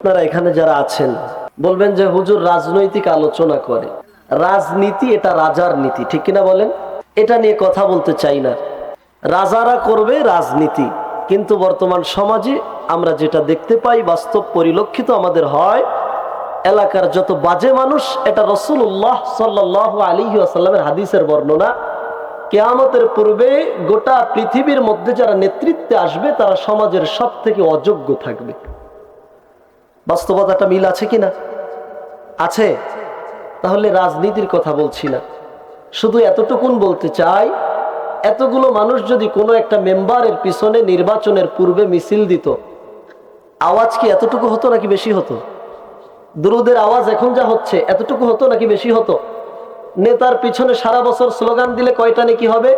আপনারা এখানে যারা আছেন বলবেন যে হুজুর রাজনৈতিক আলোচনা করে, রাজনীতি এটা রাজার নীতি, ঠিক কিনা বলেন? এটা নিয়ে কথা বলতে চাই না। রাজারা করবে রাজনীতি, কিন্তু বর্তমান সমাজে আমরা যেটা দেখতে পাই, বাস্তব পরিলক্ষিত আমাদের হয়, এলাকার যত বাজে মানুষ, এটা রাসূলুল্লাহ সাল্লাল্লাহু আলাইহি ওয়াসাল্লামের হাদিসের বর্ণনা। কিয়ামতের পূর্বে গোটা পৃথিবীর মধ্যে যারা নেতৃত্বে আসবে তারা সমাজের সব থেকে অযোগ্য থাকবে। বাস্তবতাটা মিল আছে কিনা? আছে। তাহলে রাজনীতির কথা বলছি না, শুধু এতটুকুন বলতে চাই, এতগুলো মানুষ যদি কোনো একটা মেম্বারের পিছনে নির্বাচনের পূর্বে মিছিল দিত, আওয়াজ কি এতটুকু হতো নাকি বেশি হতো? দুরুদের আওয়াজ এখন যা হচ্ছে এতটুকু হতো নাকি বেশি হতো? নেতার পিছনে সারা বছর স্লোগান দিলে কয়টা নাকি হবে?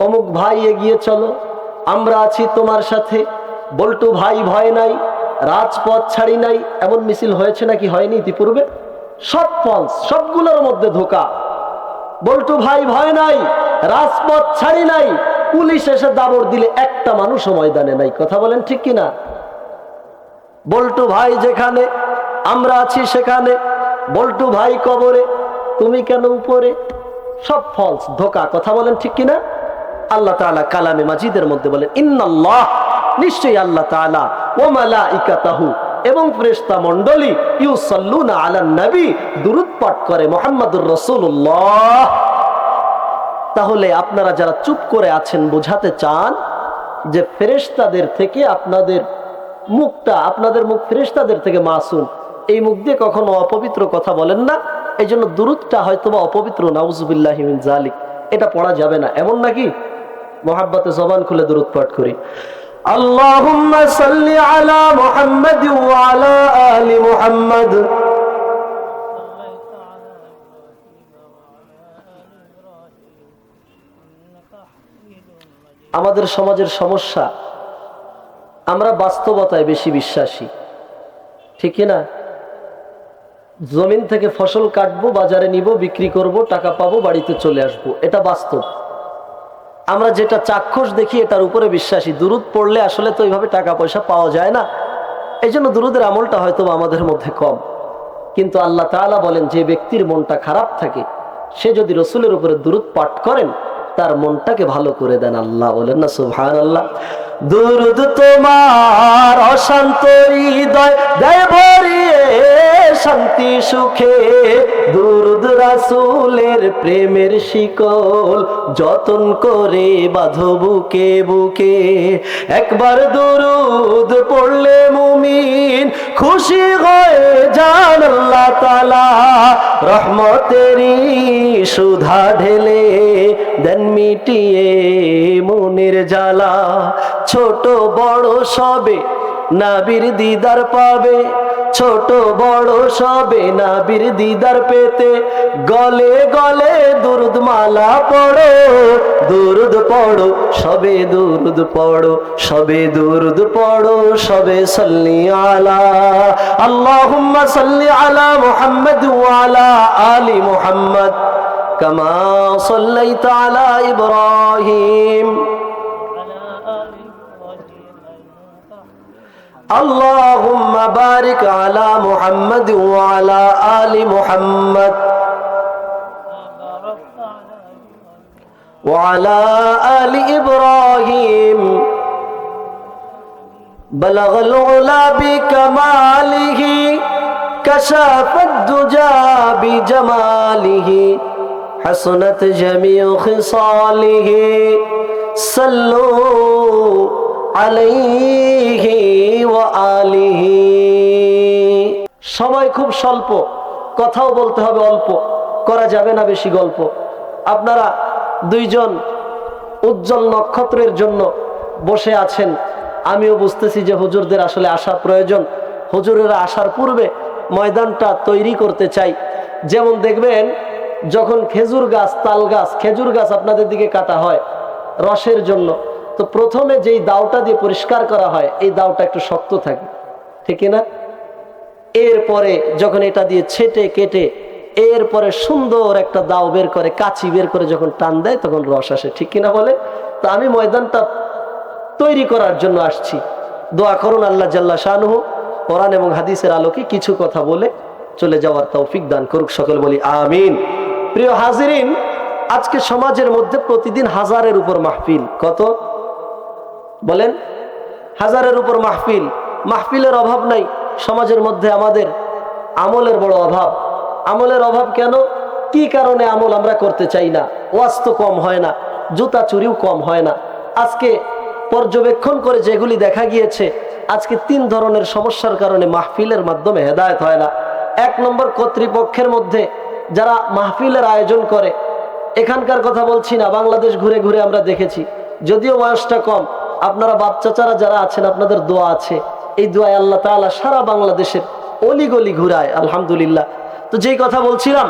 অমুক ভাই এগিয়ে চলো, আমরা আছি তোমার সাথে, বল্টু ভাই ভয় নাই, রাজপথ ছাড়ি নাই, এমন মিছিল হয়েছে নাকি হয়নি ইতিপূর্বে? সব ফলস, সবগুলোর মধ্যে ধোকা। বল্টু ভাই ভয় নাই, রাজপথ ছাড়ি নাই, পুলিশ এসে দাবড় দিলে একটা মানুষও ময়দানে নাই। কথা বলেন ঠিক কিনা? বল্টু ভাই যেখানে, আমরা আছি সেখানে, বল্টু ভাই কবরে, তুমি কেন উপরে? সব ফলস, ধোকা। কথা বলেন ঠিক কিনা? আল্লাহ তাআলা কালামে মাজিদের মধ্যে বলেন, ইন্নাল্লাহ, নিশ্চয়ই আল্লাহ তাআলা, ওয়া মালাইকাতাহু, এবং ফেরেশতা মণ্ডলী, ইউসাল্লুনা আলান নবী, দুরূদ পাঠ করে মুহাম্মাদুর রাসূলুল্লাহ। তাহলে আপনারা যারা চুপ করে আছেন, বোঝাতে চান যে ফেরেশতাদের থেকে আপনাদের মুখটা, আপনাদের মুখ ফেরেশতাদের থেকে মাসুম, এই মুখ দিয়ে কখনো অপবিত্র কথা বলেন না। এই জন্য দুরূদটা হয়তোবা অপবিত্র, নাউজুবিল্লাহি মিন যালিক, এটা পড়া যাবে না, এমন নাকি? মোহাব্বতে জবান খুলে দুরূদ পাঠ করি। আল্লাহুম্মা সাল্লি আলা মুহাম্মাদ ওয়া আলা আলি মুহাম্মাদ। আমাদের সমাজের সমস্যা, আমরা বাস্তবতায় বেশি বিশ্বাসী, ঠিক না? জমিন থেকে ফসল কাটবো, বাজারে নিব, বিক্রি করব, টাকা পাবো, বাড়িতে চলে আসবো, এটা বাস্তব। আমরা যেটা চাক্ষুষ দেখি এটার উপরে বিশ্বাসী। দুরূদ পড়লে আসলে তো এইভাবে টাকা পয়সা পাওয়া যায় না, এই জন্য দুরূদের আমলটা হয়তো আমাদের মধ্যে কম। কিন্তু আল্লাহ তাআলা বলেন, যে ব্যক্তির মনটা খারাপ থাকে, সে যদি রসুলের উপরে দুরূদ পাঠ করেন, তার মনটাকে ভালো করে দেন আল্লাহ। বলেন না সুবহানাল্লাহ? দুরূদ তোমার অশান্ত হৃদয় দেয় ভরিয়ে শান্তি সুখে, দুরূদ রাসূলের প্রেমের শিকল যতন করে বাঁধো বুকে বুকে। একবার দুরূদ পড়লে মুমিন খুশি হয়ে যান আল্লাহ তাআলা, রহমতেরই সুধা ঢেলে দেন মিটিয়ে মনের জ্বালা। ছোট বড় সবে নবীর দিদার পাবে, ছোট বড় সবে নবীর দিদার পেতে, গলে গলে দুরূদ মালা পড়ো, দুরূদ পড়ো সবে, দুরূদ পড়ো সবে, দুরূদ পড়ো সবে। সাল্লি আলা, আল্লাহুম্মা সাল্লি আলা মুহাম্মাদ ওয়া আলা আলি মুহাম্মাদ কামা সাল্লাইতা আলা ইব্রাহিম। اللهم بارك على محمد وعلى آل محمد وعلى آل إبراهيم بلغ العلا بكماله كشف الدجى بجماله حسنت جميع خصاله صلوا আলাইহি ওয়া আলিহি। সময় খুব স্বল্প, কথাও বলতে হবে অল্প, করা যাবে না বেশি গল্প। আপনারা দুইজন উজ্জ্বল নক্ষত্রের জন্য বসে আছেন, আমিও বুঝতেছি যে হুজুরদের আসলে আসা প্রয়োজন। হুজুরেরা আসার পূর্বে ময়দানটা তৈরি করতে চাই। যেমন দেখবেন, যখন খেজুর গাছ, তাল গাছ, খেজুর গাছ আপনাদের দিকে কাটা হয় রসের জন্য, তো প্রথমে যেই দাওটা দিয়ে পরিষ্কার করা হয়, এই দাওটা একটু শক্ত থাকে, ঠিক না? এরপরে যখন এটা দিয়ে ছেটে কেটে এরপরে সুন্দর একটা দাও বের করে, কাঁচি বের করে যখন টান দেয়, তখন রস আসে, ঠিক কিনা বলে? তো আমি ময়দানটা তৈরি করার জন্য আসছি, দোয়া করুন আল্লাহ জাল্লা শানুহু কোরআন এবং হাদিসের আলোকে কিছু কথা বলে চলে যাওয়ার তৌফিক দান করুক, সকল বলি আমিন। প্রিয় হাজিরিন, আজকে সমাজের মধ্যে প্রতিদিন হাজারের উপর মাহফিল। কত বলেন? হাজারের উপর মাহফিল। মাহফিলের অভাব নাই সমাজের মধ্যে, আমাদের আমলের বড় অভাব। আমলের অভাব কেন? কি কারণে আমল আমরা করতে চাই না? ওয়াজ তো কম হয় না, জুতা চুরিও কম হয় না। আজকে পর্যবেক্ষণ করে যেগুলি দেখা গিয়েছে, আজকে 3 ধরনের সমস্যার কারণে মাহফিলের মাধ্যমে হেদায়েত হয় না। 1 নম্বর, কর্তৃপক্ষের মধ্যে যারা মাহফিলের আয়োজন করে, এখানকার কথা বলছি না, বাংলাদেশ ঘুরে ঘুরে আমরা দেখেছি, যদিও বয়সটা কম, আপনারা বাচ্চাচারা যারা আছেন আপনাদের দোয়া আছে, এই দোয়ায় আল্লাহ তাআলা সারা বাংলাদেশের অলিগলি ঘুরায়, আলহামদুলিল্লাহ। তো যেই কথা বলছিলাম,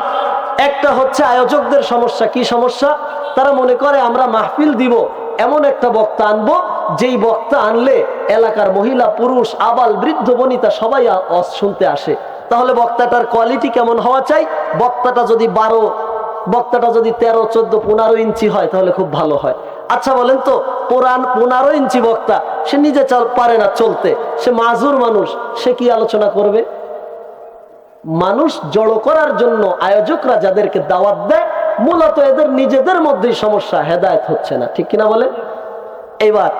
একটা হচ্ছে আয়োজকদের সমস্যা। কি সমস্যা? তারা মনে করে আমরা মাহফিল দিব, এমন একটা বক্তা আনবো, যেই বক্তা আনলে এলাকার মহিলা পুরুষ আবাল বৃদ্ধ বনিতা সবাই শুনতে আসে। তাহলে বক্তাটার কোয়ালিটি কেমন হওয়া চাই? বক্তাটা যদি 13, 14, 15 ইঞ্চি হয় তাহলে খুব ভালো হয়। আচ্ছা বলেন তো, 15 ইঞ্চি বক্তা, সে নিজে পারে না চলতে, সে মাজুর মানুষ, সে কি আলোচনা করবে? মানুষ জড়ো করার জন্য আয়োজকরা যাদেরকে দাওয়াত দেয়, মূলত এদের নিজেদের মধ্যেই সমস্যা, হেদায়েত হচ্ছে না। ঠিক কিনা বলেন? এবার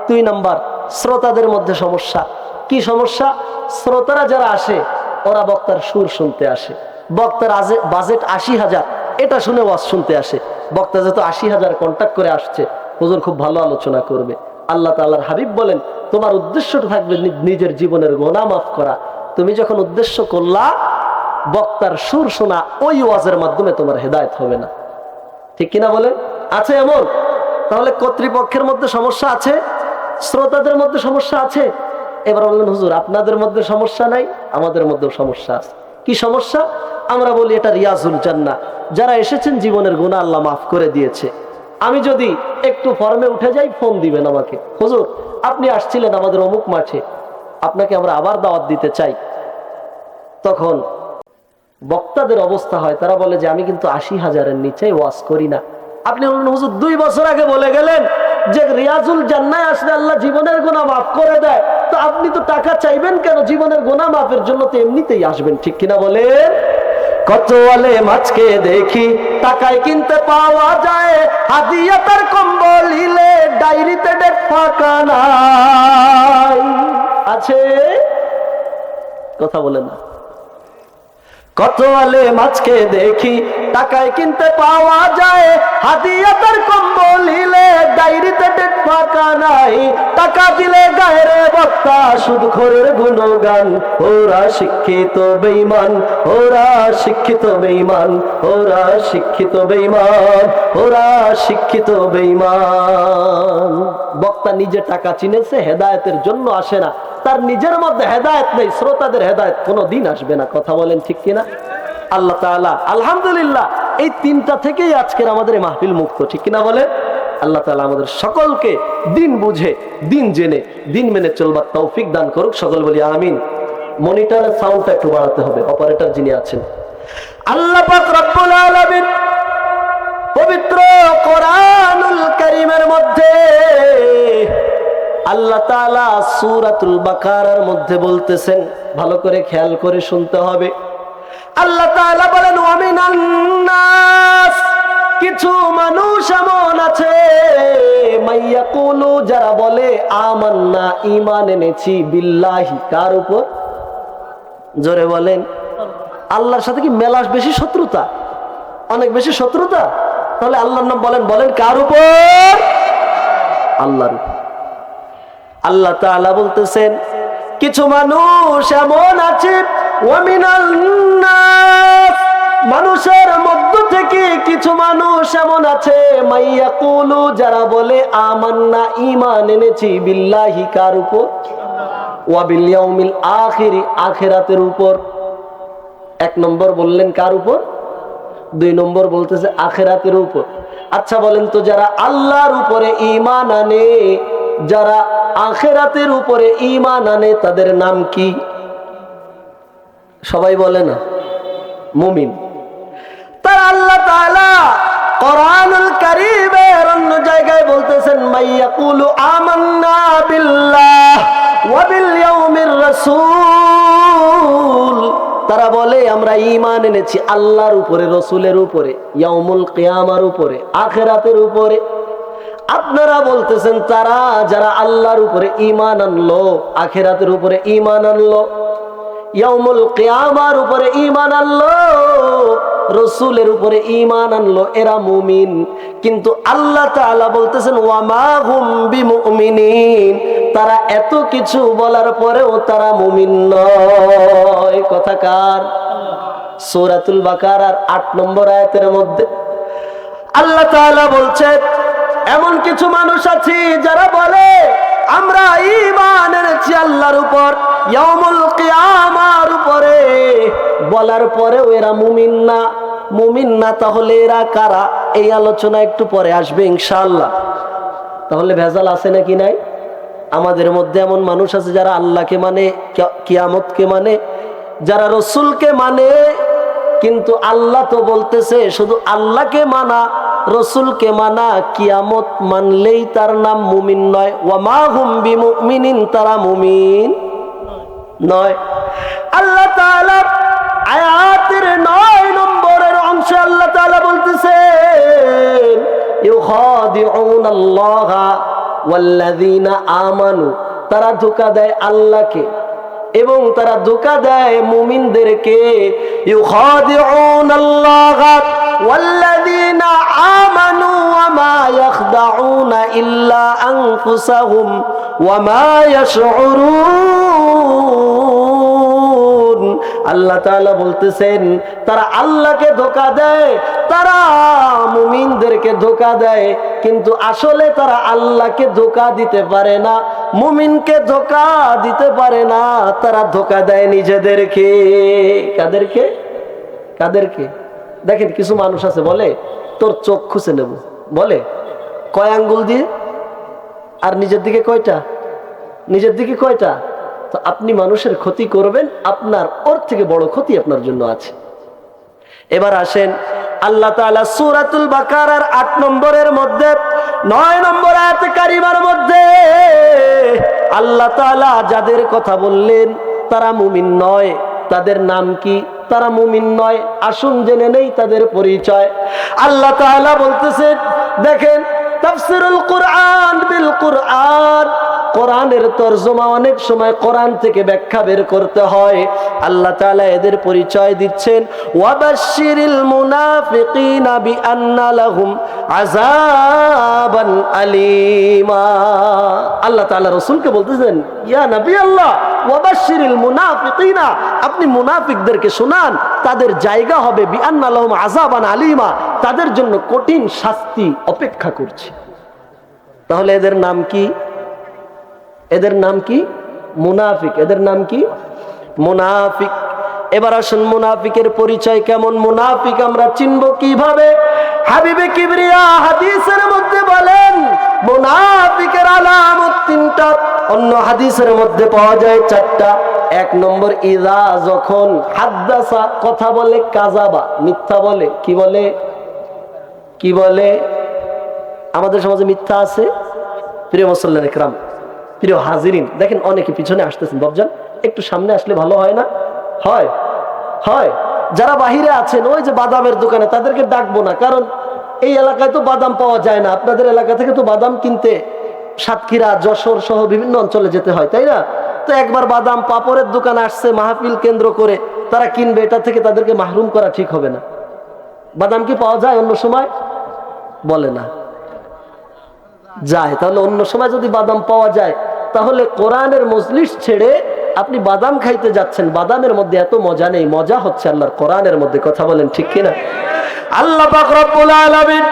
2 নাম্বার, শ্রোতাদের মধ্যে সমস্যা। কি সমস্যা? শ্রোতারা যারা আসে, ওরা বক্তার সুর শুনতে আসে। বক্তার বাজেট 80,000, এটা শুনে ওয়াজ শুনতে আসে। বক্তা যেহেতু 80,000 কন্ট্যাক্ট করে আসছে, হুজুর খুব ভালো আলোচনা করবে। আল্লাহ তাআলার হাবিব বলেন, তোমার উদ্দেশ্যটা থাকবে নিজের জীবনের গুনাহ মাফ করা। তুমি যখন উদ্দেশ্য করলা বক্তার সুর শোনা, ওই ওয়াজের মাধ্যমে তোমার হেদায়েত হবে না। ঠিক কিনা বলেন? আছে এমন? তাহলে কর্তৃপক্ষের মধ্যে সমস্যা আছে, শ্রোতাদের মধ্যে সমস্যা আছে। এবার বললেন, হুজুর আপনাদের মধ্যে সমস্যা নাই, আমাদের মধ্যেও সমস্যা আছে। কি সমস্যা? আমরা বলি এটা রিয়াজুল জান্নাহ, যারা এসেছেন জীবনের গুনাহ আল্লাহ মাফ করে দিয়েছে। আমি যদি একটু ফর্মে উঠে যাই, ফোন দিবেন আমাকে, হুজুর আপনি আসছিলেন আমাদের অমুক মাঠে, আপনাকে আমরা আবার দাওয়াত দিতে চাই। তখন বক্তাদের অবস্থা হয়, তারা বলে যে আমি কিন্তু 80,000-এর নিচে ওয়াজ করি না। আপনি বললেন, হুজুর 2 বছর আগে বলে গেলেন যে রিয়াজুল জান্নাহ আসলে আল্লাহ জীবনের গুনাহ মাফ করে দেয়, তো আপনি তো টাকা চাইবেন কেন? জীবনের গুনাহ মাফের জন্য তো এমনিতেই আসবেন। ঠিক কিনা বলেন? কত আলেম আজকে দেখি টাকায় কিনতে পাওয়া যায়, হাদিয়াতার কম্বল হিলে ডায়েরিতে ডেট ফাঁকা নাই। আছে? কথা বলেন না। কত আলেম আজকে দেখি টাকায় কিনতে পাওয়া যায়, হাদিয়াতের কম্বল হিলে ডায়েরিতে ডেট ফাঁকা নাই। টাকা দিলে গায়ের বক্তা সুদখোরের গুণগান, ওরা শিক্ষিত বেঈমান, ওরা শিক্ষিত বেঈমান, ওরা শিক্ষিত বেঈমান, ওরা শিক্ষিত বেঈমান। বক্তা নিজে টাকা চিনেছে, হেদায়েতের জন্য আসে না, তার নিজের মধ্যে হেদায়েত নেই, শ্রোতাদের হেদায়েত কোনোদিন আসবে না। কথা বলেন ঠিক কিনা? আল্লাহ তাআলা আলহামদুলিল্লাহ এই 3টা থেকেই আজকের আমাদের এই মাহফিল মুক্ত। ঠিক কিনা বলেন? আল্লাহ তাআলা আমাদের সকলকে দিন বুঝে, দিন জেনে, দিন মেনে চলবার তৌফিক দান করুক, সকল বলি আমিন। মনিটরের সাউন্ডটা একটু বাড়াতে হবে, অপারেটর যিনি আছেন। আল্লাহ পাক রব্বুল আলামিন পবিত্র কোরআনুল কারীমের মধ্যে আল্লাহ তাআলা সূরাতুল বাকারার মধ্যে বলতেছেন, ভালো করে খেয়াল করে শুনতে হবে। আল্লাহ তাআলা বলেন, ওয়া মিনান নাস, কিছু মানুষ এমন আছে, মাইয়াকুলু, যারা বলে আমান্না, ঈমান এনেছি, বিল্লাহি, কার উপর? জোরে বলেন। আল্লাহর সাথে কি মেলা বেশি শত্রুতা? অনেক বেশি শত্রুতা? তাহলে আল্লাহর নাম বলেন, বলেন কার উপর? আল্লাহর উপর। আল্লাহ তাআলা বলতেছেন, কিছু মানুষ এমন আছে, ওয়া মিনান নাস, মানুষের মধ্য থেকে কিছু মানুষ এমন আছে, মাইয়াকুলু, যারা বলে আমান্না, ঈমান এনেছি, বিল্লাহি, কার উপর? ওয়া বিল ইয়াউমিল আখির, আখিরাতের উপর। 1 নম্বর বললেন কার উপর? 2 নম্বর বলতেছে আখিরাতের উপর। আচ্ছা বলেন তো, যারা আল্লাহর উপরে ঈমান আনে, যারা আখিরাতের উপরে ঈমান আনে, তাদের নাম কি? সবাই বলে না? মুমিন। তারা আল্লাহ তাআলা কোরআনুল কারীমের অন্য জায়গায় বলতেছেন, মাইয়াকুলু আমান্না বিল্লাহ, ওয়া বিল ইয়াউমির রাসূল, তারা বলে আমরা ঈমান এনেছি আল্লাহর উপরে, রাসূলের উপরে, ইয়াউমুল কিয়ামার উপরে, আখিরাতের উপরে। আপনারা বলতেছেন তারা যারা আল্লাহর উপরে ঈমান আনলো, আখিরাতের উপরে ঈমান আনলো, ইয়াউমুল কিয়ামার উপরে ঈমান আনলো, রাসূলের উপরে ঈমান আনলো, এরা মুমিন। কিন্তু আল্লাহ তাআলা বলতেছেন ওয়া মা হুম বিমুমিনিন, তারা এত কিছু বলার পরেও তারা মুমিন নয়। কথা কার? সূরাতুল বাকারার 8 নম্বর আয়াতের মধ্যে আল্লাহ তাআলা বলছেন এমন কিছু মানুষ আছে যারা বলে আমরা ঈমান এনেছি আল্লাহর উপর, ইয়াউমুল কিয়ামার উপরে, বলার পরেও এরা মুমিন না। মুমিন না তাহলে এরা কারা? এই আলোচনা একটু পরে আসবে ইনশাআল্লাহ। তাহলে ভেজাল আছে নাকি নাই? আমাদের মধ্যে এমন মানুষ আছে যারা আল্লাহকে মানে, কিয়ামতকে মানে, যারা রাসূলকে মানে, কিন্তু আল্লাহ তো বলতেছে শুধু আল্লাহকে মানা, রাসূলকে মানা, কিয়ামত মানলেই তার নাম মুমিন নয়। ওয়া মা হুম বিমুমিনিন, তারা মুমিন নয়। আল্লাহ তাআলা আয়াতের 9 নম্বরের অংশে আল্লাহ তাআলা বলতেছেন ইউখাদিউনাল্লাহা ওয়াল্লাযীনা আমানু, তারা ধোঁকা দেয় আল্লাহকে এবং তারা ধোঁকা দেয় মুমিনদেরকে। ইউখাদিউনাল্লাহা ওয়াল্লাযীনা আমানু ওয়া মা ইয়াখদাউনা ইল্লা আনফুসাহুম ওয়া মা ইয়াশউরুন। আল্লাহ তাআলা বলতেছেন তারা আল্লাহকে ধোঁকা দেয়, তারা মুমিনদেরকে ধোঁকা দেয়, কিন্তু আসলে তারা আল্লাহকে ধোঁকা দিতে পারে না, মুমিনকে ধোঁকা দিতে পারে না, তারা ধোঁকা দেয় নিজেদেরকে। কাদেরকে? কাদেরকে? দেখেন কিছু মানুষ আছে বলে তোর চোখ খুঁজে নেব, বলে কয় আঙ্গুল দিয়ে, আর নিজের দিকে কয়টা? নিজের দিকে কয়টা? তো আপনি মানুষের ক্ষতি করবেন, আপনার ওর থেকে বড় ক্ষতি আপনার জন্য আছে। এবার আসেন আল্লাহ তাআলা সূরাতুল বাকারার 8 নম্বরের মধ্যে 9 নম্বর আয়াতে কারিমার মধ্যে আল্লাহ তাআলা যাদের কথা বললেন তারা মুমিন নয়, তাদের নাম কি? তারা মুমিন নয়। আসুন জেনে নেই তাদের পরিচয়। আল্লাহ তাআলা বলতেছেন, দেখেন তাফসীরুল কুরআন বিল কুরআন, কোরআনের তরজমা অনেক সময় কোরআন থেকে ব্যাখ্যা বের করতে হয়। আল্লাহ তাআলা এদের পরিচয় দিচ্ছেন ওয়াবাশশিরিল মুনাফিকিনা বিআন্না লাহুম আযাবান আলীমা। আল্লাহ তাআলা রাসূলকে বলতেছেন ইয়া নবী আল্লাহ ওয়াবাশশিরিল মুনাফিকিনা, আপনি মুনাফিকদেরকে শোনান তাদের জায়গা হবে বিআন্না লাহুম আযাবান আলীমা, তাদের জন্য কঠিন শাস্তি অপেক্ষা করছে। তাহলে এদের নাম কি? এদের নাম কি? মুনাফিক। এদের নাম কি? মুনাফিক। এবার আসুন মুনাফিকের পরিচয় কেমন, মুনাফিক আমরা চিনব কিভাবে? হাবিবে কিবরিয়া হাদিসের মধ্যে বলেন মুনাফিকের আলামত 3টা, অন্য হাদিসের মধ্যে পাওয়া যায় 4টা। 1 নম্বর ইযা, যখন, হাদ্দাসা কথা বলে, কাযাবা মিথ্যা বলে। কি বলে? কি বলে? আমাদের সমাজে মিথ্যা আছে। প্রিয় মুসল্লিয়ানে কিরাম, প্রিয় হাজিরিন, দেখেন অনেকে পিছনে আসতেছেন, বাবজান একটু সামনে আসলে ভালো হয় না? হয় হয়। যারা বাহিরে আছেন ওই যে বাদামের দোকানে, তাদেরকে ডাকবো না, কারণ এই এলাকায় তো বাদাম পাওয়া যায় না। আপনাদের এলাকা থেকে তো বাদাম কিনতে সাতক্ষীরা, যশোর সহ বিভিন্ন অঞ্চলে যেতে হয়, তাই না? তো একবার বাদাম পাপড়ের দোকান আসছে মাহফিল কেন্দ্র করে, তারা কিনবে, এটা থেকে তাদেরকে মাহরুম করা ঠিক হবে না। বাদাম কি পাওয়া যায় অন্য সময়? বলে না, যায়। তাহলে অন্য সময় যদি বাদাম পাওয়া যায়, তাহলে কোরআনের মজলিস ছেড়ে আপনি বাদাম খাইতে যাচ্ছেন, বাদামের মধ্যে এত মজা নেই, মজা হচ্ছে আল্লাহর কোরআনের মধ্যে। কথা বলেন ঠিক কিনা? আল্লাহ পাক রব্বুল আলামিন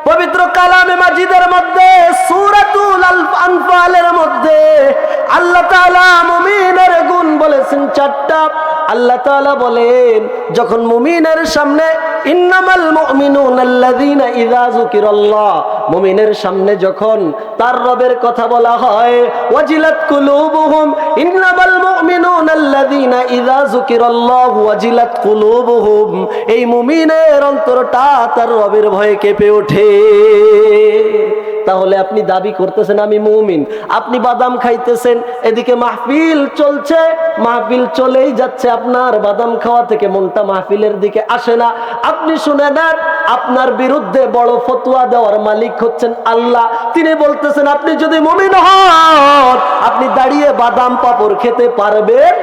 পবিত্র কালামে মাজিদের মধ্যে সূরাতুল আনফালের মধ্যে আল্লাহ তাআলা মুমিনের গুণ বলেছেন 4টা। আল্লাহ তাআলা বলেন যখন মুমিনের সামনে ইন্নামাল মুমিনুনা আল্লাযীনা ইযা যুকিরাল্লাহ, মুমিনের সামনে যখন তার রবের কথা বলা হয়, ওয়াজিলাত কুলুবুহুম, ইন্নামাল মুমিনুনা আল্লাযীনা ইযা যুকিরাল্লাহু ওয়াজিলাত কুলুবুহুম, এই মুমিনের অন্তরটা তার রবের ভয়ে কেঁপে ওঠে। তাহলে আপনি দাবি করতেছেন আমি মুমিন, আপনি বাদাম খাইতেছেন, এদিকে মাহফিল চলছে, মাহফিল চলেই যাচ্ছে, আপনার বাদাম খাওয়া থেকে মনটা মাহফিলের দিকে আসে না। আপনি শুনে নেন, আপনার বিরুদ্ধে বড় ফতোয়া দেওয়ার মালিক হচ্ছেন আল্লাহ। তিনি বলতেছেন আপনি যদি মুমিন হন আপনি দাঁড়িয়ে বাদাম পাপড় খেতে পারবেন।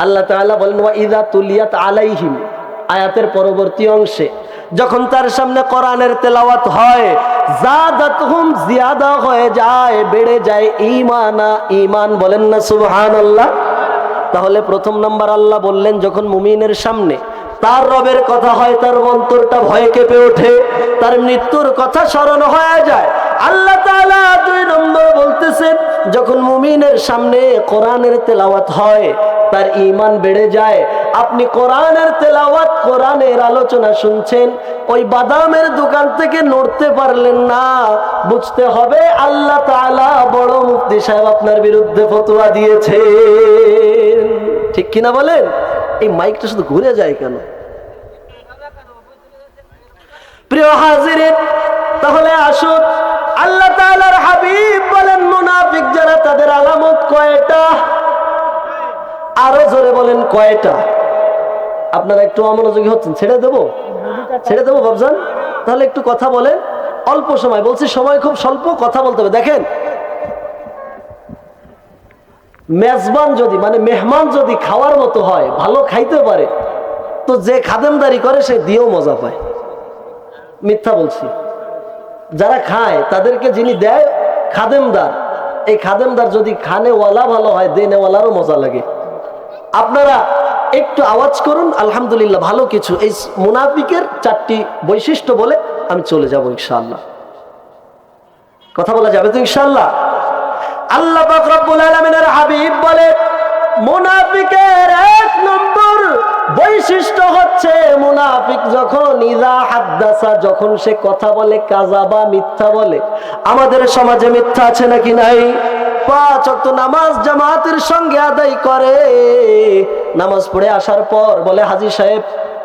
আল্লাহ তাআলা বলেন ওয়া ইযা তুলিয়াত আলাইহিম, আয়াতের পরবর্তী অংশে যখন তার সামনে কোরআনের তেলাওয়াত হয়, জাদাতহুম, জিয়াদা হয়ে যায়, বেড়ে যায় ঈমানা, ঈমান। বলেন না সুবহানাল্লাহ। তাহলে প্রথম নাম্বার আল্লাহ বললেন যখন মুমিনের সামনে তার রবের কথা হয় তার অন্তরটা ভয়ে কেঁপে ওঠে, তার মৃত্যুর কথা স্মরণ হয়ে যায়। আল্লাহ তাআলা দুই নম্বর বলতেছেন যখন মুমিনের সামনে কোরআনের তেলাওয়াত হয় তার ঈমান বেড়ে যায়। আপনি কোরআনের তেলাওয়াত, কোরআনের আলোচনা শুনছেন, ওই বাদামের দোকান থেকে নড়তে পারলেন না, বুঝতে হবে আল্লাহ তাআলা বড় মুফতি সাহেব আপনার বিরুদ্ধে ফতোয়া দিয়েছে। ঠিক কিনা বলেন? এই মাইকটা শুধু ঘুরে যায় কেন? প্রিয় হাজিরিন, তাহলে আসুন, আল্লাহ তাআলার হাবিব বলেন মুনাফিক যারা তাদের আলামত কয়টা? আরো জোরে বলেন কয়টা? আপনারা একটু অমনোযোগী হচ্ছেন, ছেড়ে দেবো? ছেড়ে দেবো বাবজান? তাহলে একটু কথা বলেন, অল্প সময় বলছি, সময় খুব স্বল্প, কথা বলতে হবে। দেখেন, মেজবান যদি মানে মেহমান যদি খাওয়ার মতো হয়, ভালো খাইতে পারে, তো যে খাদেমদারি করে সে দিয়েও মজা পায়। মিথ্যা বলছি? যারা খায় তাদেরকে যিনি দেয় খাদেমদার, এই খাদেমদার যদি খানেওয়ালা ভালো হয়, দেনেওয়ালারও মজা লাগে। আপনারা একটু আওয়াজ করুন আলহামদুলিল্লাহ। ভালো কিছু এই মুনাফিকের 4টি বৈশিষ্ট্য বলে আমি চলে যাব ইনশাআল্লাহ। কথা বলা যাবে তো ইনশাআল্লাহ? আল্লাহ পাক রব্বুল আলামিনের হাবিব বলে মুনাফিকের 1 নম্বর বৈশিষ্ট্য হচ্ছে মুনাফিক যখন ইযা হাদ্দাসা, যখন সে কথা বলে, কাযাবা, মিথ্যা বলে। আমাদের সমাজে মিথ্যা আছে নাকি নাই? 5 ওয়াক্ত নামাজ জামাতের সঙ্গে আদায় করে, নামাজ পড়ে আসার পর বলে হাজী সাহেব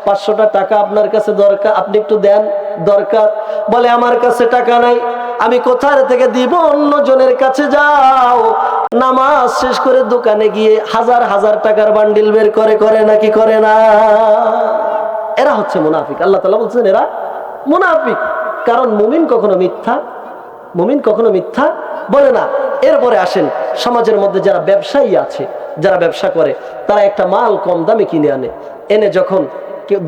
500 টাকা আপনার কাছে দরকার, আপনি একটু দেন, দরকার। বলে আমার কাছে টাকা নাই। আমি কোথার থেকে দিব? অন্য জনের কাছে যাও। নামাজ শেষ করে দোকানে গিয়ে হাজার হাজার টাকার বান্ডিল বের করে, করে নাকি করে না? এরা হচ্ছে মুনাফিক। আল্লাহ তাআলা বলছেন এরা মুনাফিক। কারণ মুমিন কখনো মিথ্যা বলে না। এরপরে আসেন, সমাজের মধ্যে যারা ব্যবসায়ী আছে, যারা ব্যবসা করে, তারা একটা মাল কম দামে কিনে আনে, এনে যখন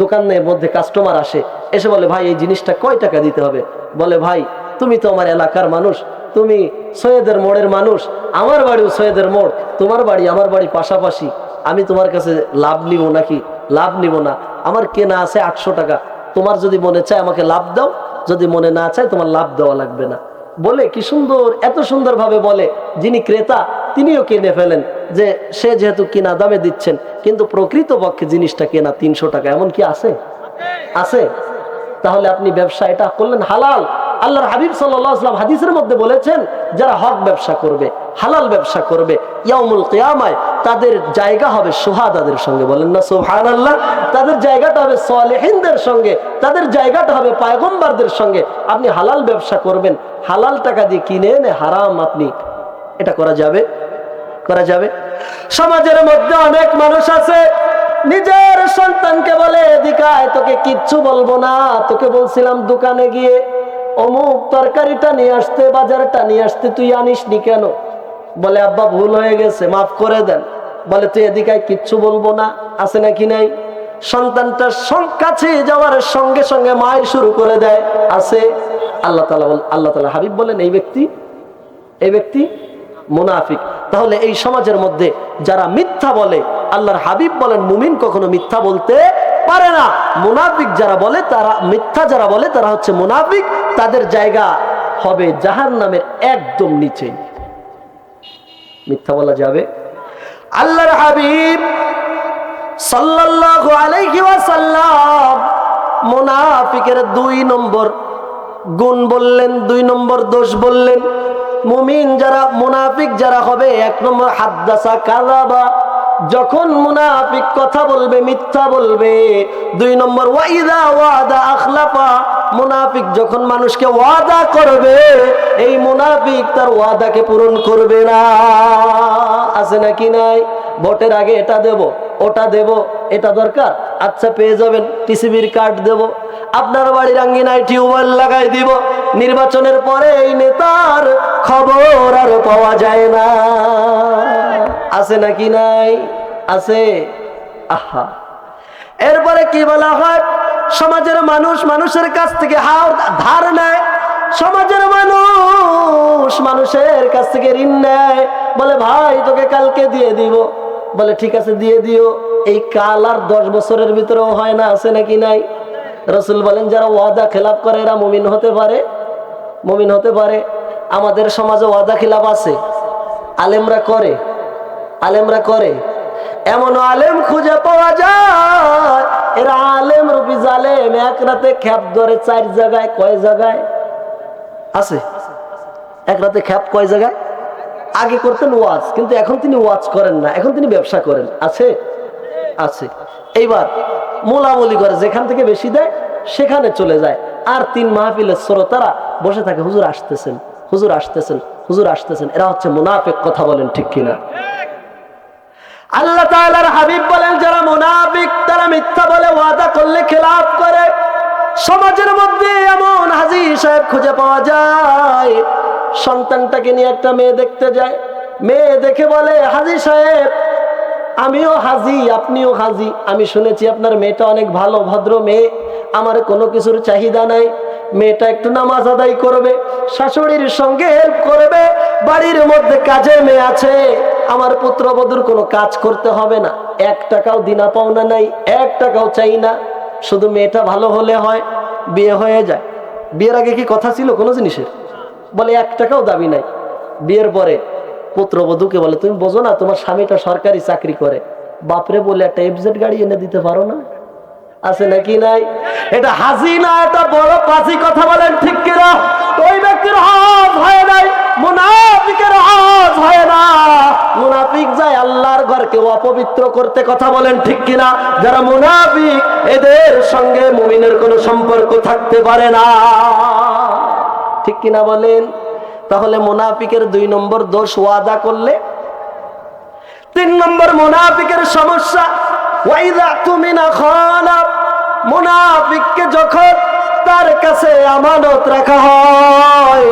দোকানের মধ্যে কাস্টমার আসে, এসে বলে ভাই এই জিনিসটা কয় টাকা দিতে হবে? বলে ভাই তুমি তো আমার এলাকার মানুষ, তুমি সৈয়দের মোড়ের মানুষ, আমার বাড়িও সৈয়দের মোড়, তোমার বাড়ি আমার বাড়ি পাশাপাশি, আমি তোমার কাছে লাভ নিব নাকি? লাভ নিব না। আমার কেনা আছে 800 টাকা, তোমার যদি মনে চায় আমাকে লাভ দাও, যদি মনে না চায় তোমার লাভ দেওয়া লাগবে না। বলে কি সুন্দর, এত সুন্দর ভাবে বলে, যিনি ক্রেতা তিনিও কিনে ফেলেন যে সে যেহেতু কিনা দামে দিচ্ছেন, কিন্তু প্রকৃতপক্ষে জিনিসটা কেনা 300 টাকা। এমন কি আছে? আছে? তাহলে আপনি ব্যবসা এটা করলেন হালাল। আল্লাহর হাবিব সাল্লাল্লাহু আলাইহি ওয়াসাল্লাম হাদিসের মধ্যে বলেছেন যারা হক ব্যবসা করবে, হালাল ব্যবসা করবে, ইয়াউমুল কিয়ামায় তাদের জায়গা হবে শুহাদাদের সঙ্গে। বলেন না সুবহানাল্লাহ? তাদের জায়গাটা হবে সালেহিনদের সঙ্গে, তাদের জায়গাটা হবে পয়গম্বরদের সঙ্গে। আপনি হালাল ব্যবসা করবেন, হালাল টাকা দিয়ে কিনে এনে হারাম আপনি, এটা করা যাবে? করা যাবে? সমাজের মধ্যে অনেক মানুষ আছে নিজের সন্তানকে বলে এদিকে আয়, তোকে কিচ্ছু বলবো না, তোকে বলছিলাম দোকানে গিয়ে অমুক তরকারিটা নিয়ে আসতে, বাজারটা নিয়ে আসতে, তুই আনিসনি কেন? বলে আব্বা ভুল হয়ে গেছে, মাফ করে দেন। বলে তুই এদিকে আয়, কিচ্ছু বলবো না। আছে নাকি নাই? সন্তানটার কাছে যাওয়ার সঙ্গে সঙ্গে মায়ের শুরু করে দেয়। আছে? আল্লাহ তাআলা হাবিব বলেন এই ব্যক্তি মুনাফিক। তাহলে এই সমাজের মধ্যে যারা মিথ্যা বলে, আল্লাহর হাবিব বলেন মুমিন কখনো মিথ্যা বলতে পারে না। মুনাফিক যারা বলে, তারা মিথ্যা যারা বলে তারা হচ্ছে মুনাফিক। তাদের জায়গা হবে জাহান্নামের একদম নিচে। মিথ্যা বলা যাবে? আল্লাহর হাবিব সাল্লাল্লাহু আলাইহি ওয়াসাল্লাম মুনাফিকের 2 নম্বর গুণ বললেন, 2 নম্বর দোষ বললেন। মুমিন যারা, মুনাফিক যারা হবে, 1 নম্বর হাদ্দাসা কাযাবা, যখন মুনাফিক কথা বলবে মিথ্যা বলবে। 2 নম্বর ওয়াইদা ওয়াদা আখলাফা, মুনাফিক যখন মানুষকে ওয়াদা করবে, এই মুনাফিক তার ওয়াদাকে পূরণ করবে না। আছে নাকি নাই? ভোটের আগে এটা দেব, ওটা দেব, এটা দরকার, আচ্ছা পেয়ে যাবেন, টিসিবির কার্ড দেব, আপনার বাড়ির আঙ্গিনায় টিউবওয়েল লাগাই দিব। নির্বাচনের পরে এই নেতার খবর আর পাওয়া যায় না। আছে নাকি নাই? আছে। আহা, এরপরে কি বলা হয়? সমাজের মানুষ মানুষের কাছ থেকে ধার নেয়, সমাজের মানুষ মানুষের কাছ থেকে ঋণ নেয়, বলে ভাই তোকে কালকে দিয়ে দিব, বলে ঠিক আছে দিয়ে দিও। এই কাল আর 10 বছরের ভিতরেও হয় না। আছে নাকি নাই? রাসূল বলেন যারা ওয়াদা খেলাপ করে এরা মুমিন হতে পারে, মুমিন হতে পারে। আমাদের সমাজে ওয়াদা খেলাপ আছে, আলেমরা করে, আলেমরা করে। এমন আলেম খুঁজে পাওয়া যায়, এরা আলেম রূপী জালেম। এক রাতে খ্যাপ ধরে 4 জায়গায়। কয় জায়গায় আছে? এক রাতে খ্যাপ কয় জায়গায়? আগে করতেন ওয়াজ, কিন্তু এখন তিনি ওয়াজ করেন না, এখন তিনি ব্যবসা করেন। আছে? আছে। এইবার মোলামুলি করে, যেখান থেকে বেশি দেয় সেখানে চলে যায়। আর 3 মাহফিলের শ্রোতারা বসে থাকে, হুজুর আসতেছেন, হুজুর আসতেছেন, হুজুর আসতেছেন। এরা হচ্ছে মুনাফিক। কথা বলেন ঠিক কিনা? আল্লাহ তাআলার হাবিব বলেন যারা মুনাফিক তারা মিথ্যা বলে, ওয়াদা করলে খেলাফ করে। সমাজের মধ্যে এমন হাজী সাহেব খুঁজে পাওয়া যায়, সন্তানটাকে নিয়ে একটা মেয়ে দেখতে যায়। মেয়ে দেখে বলে হাজী সাহেব আমিও হাজী, আপনিও হাজী, আমি শুনেছি আপনার মেয়েটা অনেক ভালো ভদ্র মেয়ে, আমার কোনো কিছুর চাহিদা নাই, মেয়েটা একটু নামাজ আদায় করবে, শাশুড়ির সঙ্গে হেল্প করবে, বাড়ির মধ্যে কাজের মেয়ে আছে, আমার পুত্রবধূর কোনো কাজ করতে হবে না, 1 টাকাও দিনা পাওনা নাই, 1 টাকাও চাই না, শুধু মেয়েটা ভালো হলে হয়, বিয়ে হয়ে যায়। বিয়ের আগে কি কথা ছিল কোনো জিনিসের? বলে 1 টাকাও দাবি নাই। বিয়ের পরে পুত্রবধূকে বলে তুমি বোঝো না তোমার স্বামীটা সরকারি চাকরি করে, বাপরে বলে একটা এফজেড গাড়ি এনে দিতে পারো না? আছে নাকি নাই? এটা হাজি না, এটা বড় পাঁচি। কথা বলেন ঠিক কিনা? ওই ব্যক্তির হজ হয় নাই, মুনাফিকের হজ হয় না। মুনাফিক যায় আল্লাহর ঘরকে অপবিত্র করতে। কথা বলেন ঠিক কিনা? যারা মুনাফিক এদের সঙ্গে মুমিনের কোনো সম্পর্ক থাকতে পারে না। ঠিক কিনা বলেন? তাহলে মুনাফিকের 2 নম্বর দোষ ওয়াদা করলে। 3 নম্বর মুনাফিকের সমস্যা ওয়াইদা তুমিনা খানা। মুনাফিককে যখন তার কাছে আমানত রাখা হয়,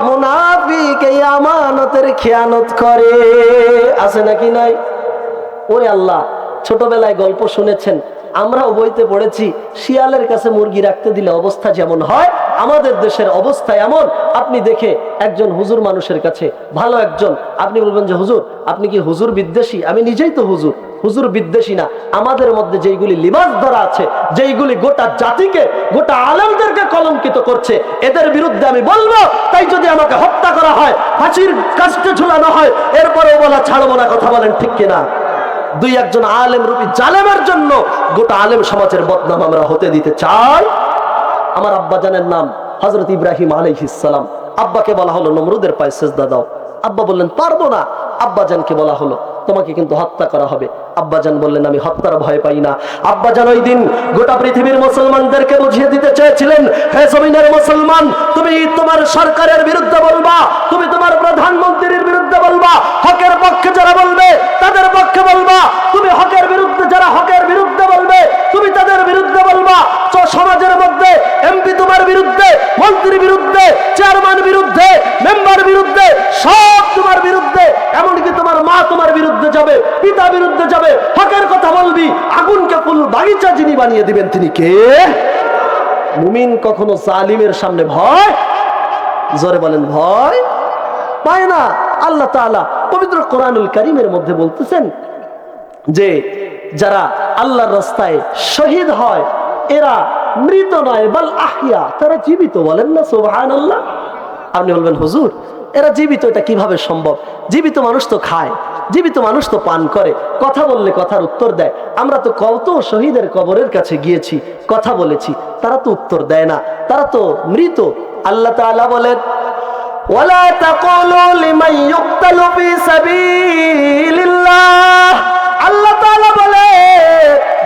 মুনাফিক এই আমানতের খেয়ানত করে। আছে নাকি নাই? ওরে আল্লাহ, ছোটবেলায় গল্প শুনেছেন, আমরাও বইতে পড়েছি, শিয়ালের কাছে মুরগি রাখতে দিলে অবস্থা যেমন হয়, আমাদের দেশের অবস্থা এমন। আপনি দেখে একজন হুজুর মানুষের কাছে ভালো একজন, আপনি বলবেন যে হুজুর আপনি কি হুজুর বিদ্বেষী? আমি নিজেই তো হুজুর, হুজুর বিদ্বেষী না। আমাদের মধ্যে যেইগুলি লিবাস ধরা আছে, যেইগুলি গোটা জাতিকে, গোটা আলেমদেরকে কলঙ্কিত করছে, এদের বিরুদ্ধে আমি বলবো। তাই যদি আমাকে হত্যা করা হয়, ফাঁসির কাস্টে ঝুলানো হয়, এরপরেও বলা ছাড়বো না। কথা বলেন ঠিক কিনা? 2-1 আলেম রূপী জালেমের জন্য গোটা আলেম সমাজের বদনাম আমরা হতে দিতে চাই? আমার আব্বাজানের নাম হযরত ইব্রাহিম আলাইহিস সালাম। আব্বাকে বলা হলো নমরুদের পায়ে সিজদা দাও, আব্বা বললেন পারবো না। আব্বাজানকে বলা হলো তোমাকে কিন্তু হত্যা করা হবে। আব্বাজান বললেন আমি হত্যার ভয় পাই না। আব্বাজান ওই দিন গোটা পৃথিবীর মুসলমানদেরকে বুঝিয়ে দিতে চেয়েছিলেন, হে জমিনের মুসলমান, তুমি তোমার সরকারের বিরুদ্ধে বলবা, তুমি তোমার প্রধানমন্ত্রীর বিরুদ্ধে বলবা, হকের পক্ষে যারা বলবে তাদের পক্ষে বলবা, তুমি হকের বিরুদ্ধে যারা হকের বিরুদ্ধে বলবে তুমি তাদের বিরুদ্ধে বলবা। সমাজের মধ্যে এমপি তোমার বিরুদ্ধে, মন্ত্রী বিরুদ্ধে, চেয়ারম্যান বিরুদ্ধে, মেম্বার বিরুদ্ধে, সব তোমার বিরুদ্ধে, এমনকি তোমার মা তোমার বিরুদ্ধে যাবে, পিতা বিরুদ্ধে যাবে। হকের কথা বলবি, আগুনকে ফুল বাগিচা যিনি বানিয়ে দিবেন তিনি কে? মুমিন কখনো জালিমের সামনে ভয়, জোরে বলেন, ভয় পায় না। আল্লাহ তাআলা পবিত্র কোরআনুল কারীমের মধ্যে বলতেছেন যে যারা আল্লাহর রাস্তায় শহীদ হয় এরা মৃত নয়, বল আহিয়া, তারা জীবিত। বলেন না সুবহানাল্লাহ? আপনি বলবেন হুজুর এরা জীবিত, এটা কিভাবে সম্ভব? জীবিত মানুষ তো খায়, জীবিত মানুষ তো পান করে, কথা বললে কথার উত্তর দেয়। আমরা তো কত শহীদের কবরের কাছে গিয়েছি, কথা বলেছি, তারা তো উত্তর দেয় না, তারা তো মৃত। আল্লাহ তাআলা বলেন ওয়ালা তাকুলু লিমান ইউকতালু ফি সাবিলিল্লাহ। আল্লাহ তাআলা বলে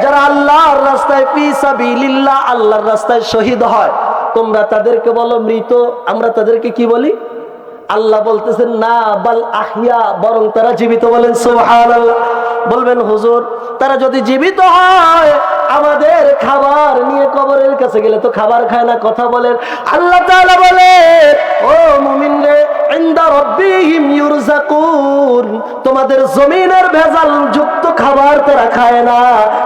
যারা আল্লাহর রাস্তায় ফি সাবিলিল্লাহ, আল্লাহর রাস্তায় শহীদ হয়, তোমরা তাদেরকে বলো মৃত, আমরা তাদেরকে কি বলি? আল্লাহ বলতেছেন না, বাল আহিয়া, বরং তারা জীবিত। বলেন সুবহানাল্লাহ। বলবেন হুজুর, তারা যদি জীবিত হয় আমাদের খাবার নিয়ে কবরের কাছে গেলে তো খাবার খায় না, কথা বলেন। আল্লাহ তাআলা বলে, ও মুমিনরে, ইনদা রাব্বিহিম ইউরযাকুন, তোমাদের জমিনের ভেজাল যুক্ত খাবার তারা খায় না,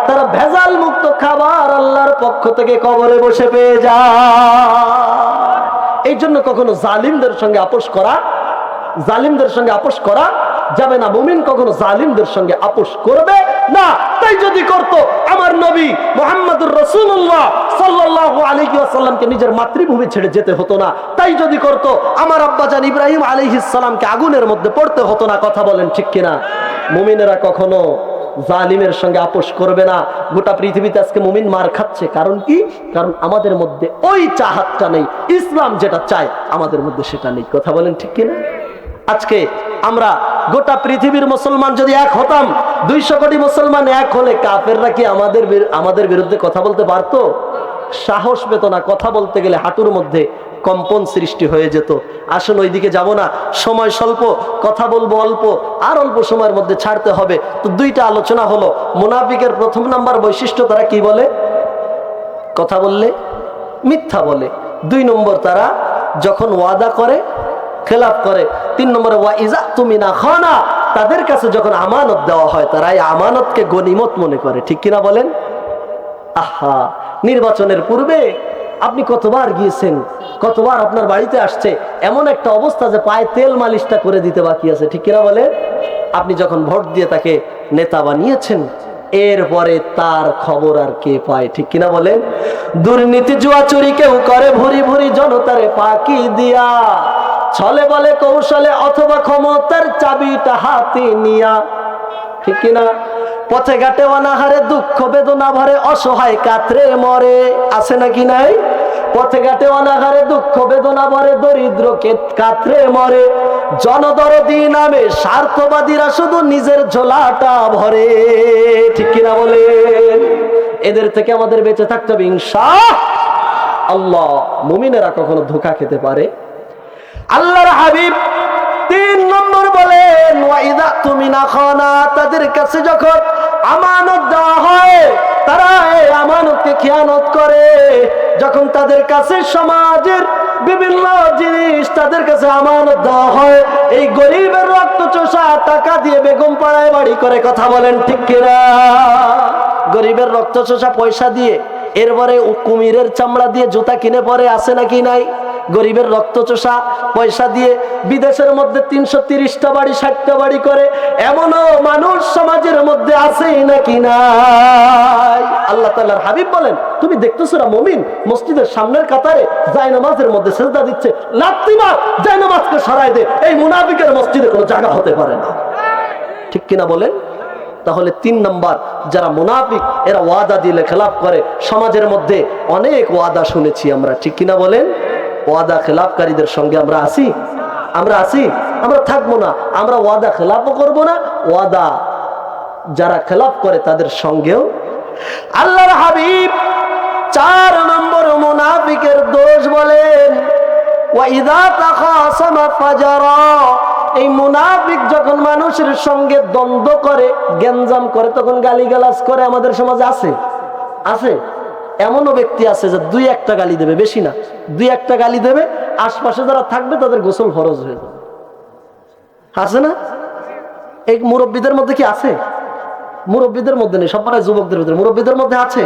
তারা ভেজাল মুক্ত খাবার আল্লাহর পক্ষ থেকে কবরে বসে পেয়ে যায়। এই জন্য কখনো জালিমদের সঙ্গে আপোষ করা যাবে না। মুমিন কখনো জালিমদের সঙ্গে আপোষ করবে না। তাই যদি করত, আমার নবী মুহাম্মদুর রাসূলুল্লাহ সাল্লাল্লাহু আলাইহি ওয়াসাল্লামকে নিজের মাতৃভূমি ছেড়ে যেতে হতো না। তাই যদি করত, আমার আব্বাজান ইব্রাহিম আলাইহিস সালামকে আগুনের মধ্যে পড়তে হতো না, কথা বলেন ঠিক কিনা? মুমিনেরা কখনো জালিমের সঙ্গে আপোষ করবে না। গোটা পৃথিবীতে আজকে মুমিন মার খাচ্ছে, কারণ কি? কারণ আমাদের মধ্যে ওই চাহাতটা নেই। ইসলাম যেটা চায় আমাদের মধ্যে সেটা নেই, কথা বলেন ঠিক কিনা? আজকে আমরা গোটা পৃথিবীর মুসলমান যদি এক হতাম, 200 কোটি মুসলমান এক হলে কাফেররা কি আমাদের বিরুদ্ধে কথা বলতে পারতো? সাহস পেত না। কথা বলতে গেলে হাঁটুর মধ্যে কম্পন সৃষ্টি হয়ে যেত। আসুন ওইদিকে যাব না, সময় স্বল্প, কথা বলবো অল্প, আর অল্প সময়ের মধ্যে ছাড়তে হবে। তো 2টা আলোচনা হলো। মুনাফিকের প্রথম নাম্বার বৈশিষ্ট্য, তারা কি বলে? কথা বললে মিথ্যা বলে। 2 নম্বর, তারা যখন ওয়াদা করে খেলাফ করে। 3 নম্বরে ওয়া ইজা তুমিনা খানা, তাদের কাছে যখন আমানত দেওয়া হয় তারা এই আমানতকে গনিমত মনে করে, ঠিক কিনা বলেন? আহা, নির্বাচনের পূর্বে আপনি কতবার গিয়েছেন, কতবার আপনার বাড়িতে আসছে, এমন একটা অবস্থা যে পায়ে তেল মালিশটা করে দিতে বাকি আছে, ঠিক কিনা বলেন? আপনি যখন ভোট দিয়ে তাকে নেতা বানিয়েছেন, এরপরে তার খবর আর কে পায়, ঠিক কিনা বলেন? দুর্নীতি জুয়া চুরি কেউ করে ভুরি ভুরি জনতারে পাকি দিয়া, ছলে বলে কৌশলে অথবা ক্ষমতার চাবিটা হাতে নিয়া, ঠিক কিনা? পথে ঘাটে অনাহারে দুঃখ বেদনা ভরে অসহায় কাতরে মরে, আছে নাকি নাই? পথে ঘাটে অনাহারে দুঃখ বেদনা ভরে দরিদ্রকে কাতরে মরে, জনদরদি নামে স্বার্থবাদীরা শুধু নিজের ঝোলাটা ভরে, ঠিক কিনা বলেন? এদের থেকে আমাদের বেঁচে থাকতে হবে ইনশাআল্লাহ। মুমিনেরা কখনো ধোঁকা খেতে পারে? আল্লাহর হাবিব 3 নম্বর বলেন, ওয়াইদা তুমিনা খানা, তাদের কাছে যখন আমানত দেওয়া হয় তারা এই আমানতকে খিয়ানত করে। যখন তাদের কাছে সমাজের বিভিন্ন জিনিস তাদের কাছে আমানত দেওয়া হয়, এই গরিবের রক্ত চোষা টাকা দিয়ে বেগম পাড়ায় বাড়ি করে, কথা বলেন ঠিক কিনা? গরিবের রক্ত চোষা পয়সা দিয়ে, এরপরে কুমিরের চামড়া দিয়ে জুতা কিনে পরে, আছে নাকি নাই? গরিবের রক্ত চোষা পয়সা দিয়ে বিদেশের মধ্যে 330টা বাড়ি 60টা বাড়ি করে, এমনও মানুষ সমাজের মধ্যে আছে নাকি নাই? আল্লাহ তাআলার হাবিব বলেন, তুমি দেখতেছো না মুমিন মসজিদের সামনের কাতারে জায়নামাজের মধ্যে সিজদা দিচ্ছে, লাত্তি মার, জায়নামাজকে সরায় দে, এই মুনাফিকের মসজিদে কোনো জায়গা হতে পারে না, ঠিক কিনা বলেন? তাহলে 3 নাম্বার, যারা মুনাফিক এরা ওয়াদা দিলে খেলাফ করে। সমাজের মধ্যে অনেক ওয়াদা শুনেছি আমরা, ঠিক কিনা বলেন? ওয়াদা খেলাফকারীদের সঙ্গে আমরা আছি? আমরা থাকবো না। আমরা ওয়াদা খেলাফও করবো না, ওয়াদা যারা খেলাফ করে তাদের সঙ্গেও। আল্লাহর হাবিব 4 নম্বর মুনাফিকের দোষ বলেন, ওয়াইদা তাখাসামা ফাজারা, এই মুনাফিক যখন মানুষের সঙ্গে দ্বন্দ্ব করে, গ্যাঞ্জাম করে, তখন গালিগালাজ করে। আমাদের সমাজে আছে এমনও ব্যক্তি আছে যে 2-1টা গালি দেবে, বেশি না, 2-1টা গালি দেবে, আশপাশে যারা থাকবে তাদের গোসল ফরজ হয়ে যাবে, আছে না? এই মুরব্বীদের মধ্যে কি আছে? মুরব্বীদের মধ্যে নেই, সব পাড়ায় যুবকদের ভিতরে। মুরব্বীদের মধ্যে আছে?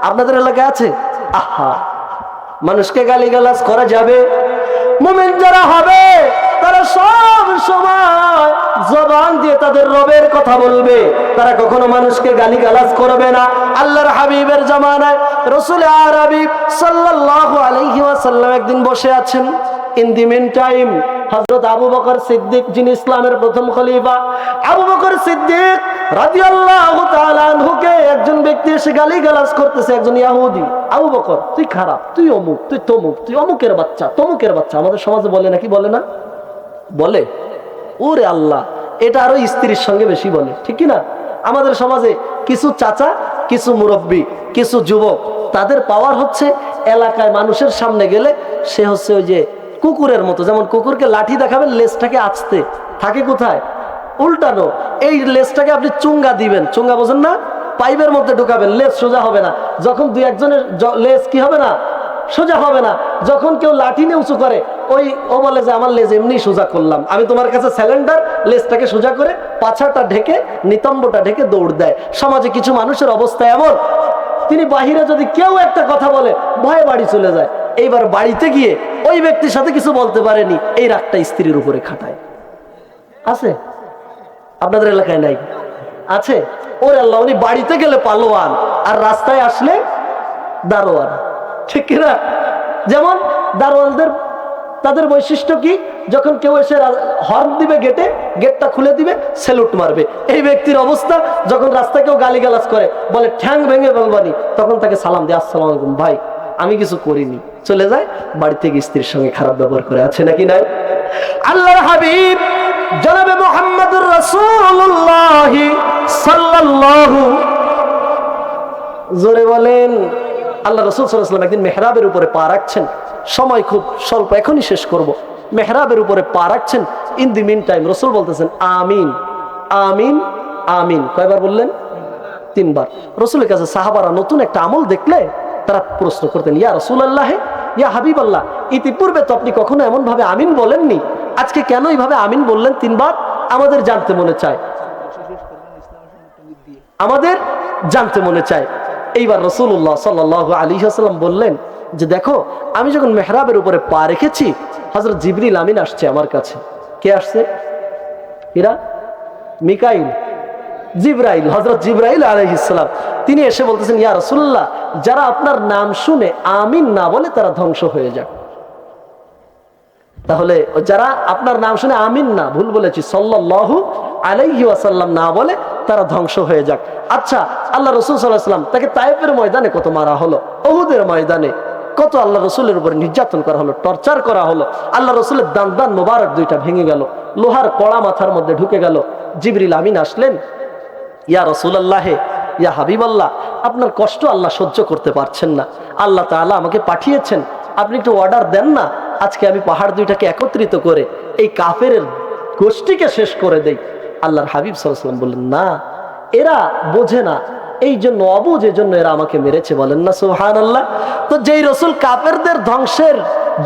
আপনাদের এলাকায় আছে? আহা, মানুষকে গালিগালাজ করা যাবে? মুমিন যারা হবে তারা সব সময় জবান দিয়ে তাদের রবের কথা বলবে, তারা কখনো মানুষকে গালিগালাজ করবে না। আল্লাহর হাবিবের জামানায় রাসূল আরবি সাল্লাল্লাহু আলাইহি ওয়াসাল্লাম একদিন বসে আছেন। ইন দি মিন টাইম হযরত আবু বকর সিদ্দিক, যিনি ইসলামের প্রথম খলিফা, আবু বকর সিদ্দিক রাদিয়াল্লাহু তাআলা আনহুকে একজন ব্যক্তি এসে গালিগালাজ করতেছে, একজন ইহুদি। আবু বকর, তুই খারাপ, তুই অমুক, তুই তমুক, তুই অমুকের বাচ্চা, তমুকের বাচ্চা। আমাদের সমাজে বলে নাকি বলে না? বলে। ওরে আল্লাহ, এটা আরো স্ত্রীর সঙ্গে বেশি বলে, ঠিক কি না? আমাদের সমাজে কিছু চাচা, কিছু মুরব্বী, কিছু যুবক তাদের পাওয়ার হচ্ছে এলাকায় মানুষের সামনে গেলে সে হচ্ছে ওই যে কুকুরের মতো, যেমন কুকুরকে লাঠি দেখাবেন লেজটাকে আঁচতে থাকে, কোথায় উল্টানো, এই লেজটাকে আপনি চুঙ্গা দিবেন, চুঙ্গা বোঝেন না, পাইপের মধ্যে ঢুকাবেন, লেজ সোজা হবে না। যখন দুই একজনের লেজ কি হবে না, সোজা হবে না। যখন কেউ লাঠি নিয়ে উঁচু করে, ও বলে যে আমার লেজ এমনি সোজা করলাম, আমি তোমার কাছে স্যালেন্ডার, লেজটাকে সোজা করে পাছাটা ঢেকে নিতম্বটা ঢেকে দৌড় দেয়। সমাজে কিছু মানুষের অবস্থা এমন, তিনি বাহিরে যদি কেউ একটা কথা বলে ভয়ে বাড়ি চলে যায়, এইবার বাড়িতে গিয়ে ওই ব্যক্তির সাথে কিছু বলতে পারেনি, এই রাগটা স্ত্রীর উপরে খাটায়। আছে আপনাদের এলাকায় নাই? আছে। ওর আল্লাহ, উনি বাড়িতে গেলে পালোয়ান আর রাস্তায় আসলে দারোয়ান, ঠিক কিনা? যেমন দারোয়ানদের তাদের বৈশিষ্ট্য কি, যখন কেউ এসে হর্ন দিবে গেটে, গেটটা খুলে দিবে, স্যালুট মারবে। এই ব্যক্তির অবস্থা, যখন রাস্তায় কেউ গালিগালাজ করে বলে ঠ্যাং ভেঙে বলবানি, তখন তাকে সালাম দিয়ে আসসালামু আলাইকুম ভাই, আমি কিছু করিনি, চলে যায়। বাড়ি থেকে স্ত্রীর সঙ্গে খারাপ ব্যবহার করে, আছে নাকি নাই? আল্লাহর হাবিব জনাবে মুহাম্মদুর রাসূলুল্লাহ সাল্লাল্লাহু, জোরে বলেন, আল্লাহ রাসূল সাল্লাল্লাহু আলাইহি ওয়াসাল্লাম একদিন মেহরাবের উপরে পা রাখছেন, সময় খুব স্বল্প, এখনই শেষ করব। মেহরাবের উপরে পা রাখছেন, ইন দি মিন টাইম রাসূল বলতেছেন আমিন আমিন আমিন। কয়বার বললেন? 3 বার। রাসূলের কাছে সাহাবারা নতুন একটা আমল দেখলে তারা প্রশ্ন করতেন, ইয়া রাসূলুল্লাহ, ইয়া হাবিবাল্লাহ, ইতিপূর্বে তো আপনি কখনো এমন ভাবে আমিন বলেননি, আজকে কেন এইভাবে আমিন বললেন 3 বার? আমাদের জানতে মনে চায়, আমাদের জানতে মনে চায়। এইবার রাসূলুল্লাহ সাল্লাল্লাহু আলাইহি ওয়াসাল্লাম বললেন যে দেখো, আমি যখন মেহরাবের উপরে পা রেখেছি, হযরত জিবরিল আমিন আসছে আমার কাছে। কে আসছে? এরা মিকাইল, জিবরাইল, হযরত জিবরাইল আলাইহিস সালাম। তিনি এসে বলতেছেন, ইয়া রাসূলুল্লাহ, যারা আপনার নাম শুনে আমিন না বলে তারা ধ্বংস হয়ে যাক। তাহলে যারা আপনার নাম শুনে আমিন না, ভুল বলেছি, সাল্লাল্লাহু আলাইহি ওয়াসাল্লাম না বলে তারা ধ্বংস হয়ে যাক। আচ্ছা, আল্লাহ রাসূল সাল্লাল্লাহু আলাইহি ওয়াসাল্লাম তাকে তায়েফের ময়দানে কত মারা হলো, উহুদের ময়দানে কত আল্লাহ রাসূলের উপর নির্যাতন করা হলো, টর্চার করা হলো। আল্লাহ রাসূলের দান মোবারক 2টা ভেঙে গেল, লোহার কড়া মাথার মধ্যে ঢুকে গেল। জিবরিল আমিন আসলেন, ইয়া রাসূলুল্লাহ, ইয়া হাবিবাল্লাহ, আপনার কষ্ট আল্লাহ সহ্য করতে পারছেন না, আল্লাহ তাআলা আমাকে পাঠিয়েছেন, আপনি একটু অর্ডার দেন না, আজকে আমি পাহাড় 2টাকে একত্রিত করে এই কাফেরের গোষ্ঠীকে শেষ করে দেই। আল্লাহর হাবিব সাল্লাল্লাহু আলাইহি ওয়াসাল্লাম বললেন, না, এরা বোঝে না, এই জন্য অবুঝ, এজন্য এরা আমাকে মেরেছে, বলেন না সুবহানাল্লাহ। তো যেই রাসূল কাফেরদের ধ্বংসের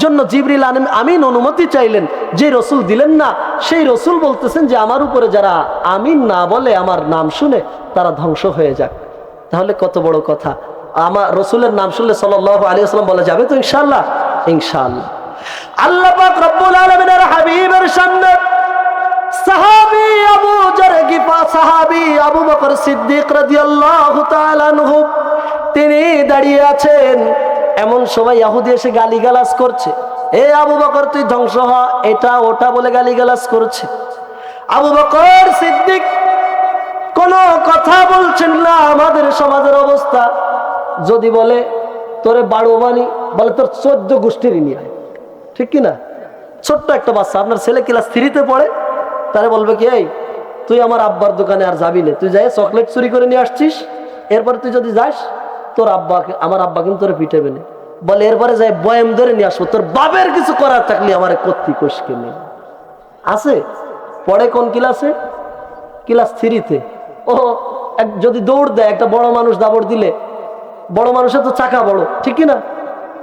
জন্য জিবরিল আমিন অনুমতি চাইলেন, যে রাসূল দিলেন না, সেই রাসূল বলতেছেন যে আমার উপরে যারা আমিন না বলে আমার নাম শুনে তারা ধ্বংস হয়ে যাক। তাহলে কত বড় কথা, আমার রাসূলের নাম শুনলে সাল্লাল্লাহু আলাইহি ওয়াসাল্লাম বলা যাবে তো ইনশাআল্লাহ? ইনশাআল্লাহ। আল্লাহ পাক রব্বুল আলামিনের হাবিবের সামনে সাহাবী আবু বকর সিদ্দিক রাদিয়াল্লাহু তাআলা আনহু তিনি দাঁড়িয়ে আছেন। এমন সময় ইহুদি এসে গালিগালাজ করছে, এ আবু বকর তুই ধ্বংস হ, এটা ওটা বলে গালিগালাজ করছে। আবু বকর সিদ্দিক কোনো কথা বলছেন না। আমাদের সমাজের অবস্থা, যদি বলে তোরে বাড়োবানি, বলে তোর 14 গোষ্ঠীর নিয়ে আয়, ঠিক কিনা? ছোট্ট একটা বাচ্চা, আপনার ছেলে ক্লাস 3-তে পড়ে, তারে বলবে কি, এই তুই আমার আব্বার দোকানে আর যাবি না, তুই যাই চকলেট চুরি করে নিয়ে আসছিস, এরপরে তুই যদি যাস তোর আব্বাকে, আমার আব্বা কিন্তু তোরে পিটাবে না, বলে এরপরে যাই বয়াম ধরে নিয়ে আসবো, তোর বাপের কিছু করার থাকলে আমার কর্তৃ কোষকে নেই। আছে, পড়ে কোন ক্লাসে? ক্লাস 3-তে। ও যদি দৌড় দেয়, একটা বড় মানুষ দাবড় দিলে, বড় মানুষের তো চাকা বড়, ঠিক কিনা,